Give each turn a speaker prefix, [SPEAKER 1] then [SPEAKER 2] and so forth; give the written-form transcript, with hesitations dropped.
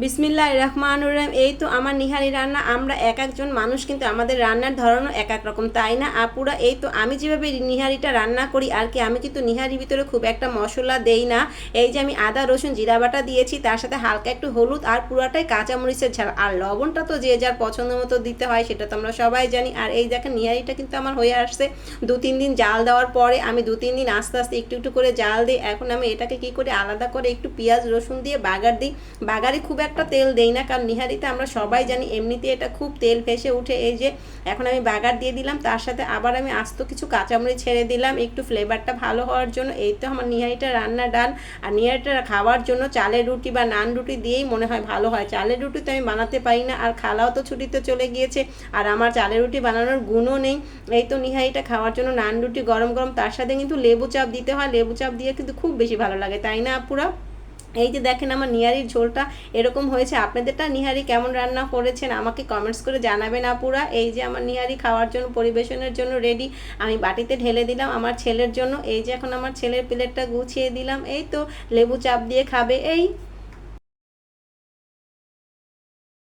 [SPEAKER 1] বিসমিল্লাহির রহমানির রহিম। এই তো আমার নিহারি রান্না। আমরা এক একজন মানুষ কিন্তু আমাদের রান্নার ধরনও এক এক রকম, তাই না আপুরা? এই তো আমি যেভাবে নিহারিটা রান্না করি আর কি, আমি কিন্তু নিহারির ভিতরে খুব একটা মশলা দেই না। এই যে আমি আদা রসুন জিরা বাটা দিয়েছি, তার সাথে হালকা একটু হলুদ আর পুরাটাই কাঁচামরিচের ঝাল, আর লবণটা তো যে যার পছন্দ মতো দিতে হয়, সেটা তো আমরা সবাই জানি। আর এই দেখেন নিহারিটা কিন্তু আমার হয়ে আসছে 2-3 দিন জাল দেওয়ার পরে। আমি 2-3 দিন আস্তে আস্তে একটু একটু করে জাল দিই। এখন আমি এটাকে কি করে আলাদা করে একটু পেঁয়াজ রসুন দিয়ে বাগার দিই। বাগারে খুব একটা তেল দেই না, কারণ নিহারিতে আমরা সবাই জানি এমনিতে এটা খুব তেল ভেসে উঠে। এই যে এখন আমি বাগার দিয়ে দিলাম, তার সাথে আবার আমি আস্ত কিছু কাঁচামরিচ ছেড়ে দিলাম একটু ফ্লেভারটা ভালো হওয়ার জন্য। এই তো আমার নিহারিটা রান্না ডান। আর নিহারিটা খাওয়ার জন্য চালের রুটি বা নান রুটি দিয়েই মনে হয় ভালো হয়। চালের রুটি তো আমি বানাতে পারি না, আর খালাও তো ছুটিতে চলে গিয়েছে, আর আমার চালের রুটি বানানোর গুণও নেই। এই তো নিহারিটা খাওয়ার জন্য নান রুটি গরম গরম, তার সাথে কিন্তু লেবু চাপ দিতে হয়। লেবু চাপ দিয়ে কিন্তু খুব বেশি ভালো লাগে, তাই না আপুরা? এই যে দেখেন আমার নিহারির ঝোলটা এরকম হয়েছে। আপনাদেরটা নিহারি কেমন রান্না করেছেন আমাকে কমেন্টস করে জানাবেন আপুরা। এই যে আমার নিহারি খাওয়ার জন্য পরিবেশনের জন্য রেডি। আমি বাটিতে ঢেলে দিলাম আমার ছেলের জন্য। এই যে এখন আমার ছেলের প্লেটটা গুছিয়ে দিলাম। এই তো লেবু চাপ দিয়ে খাবে। এই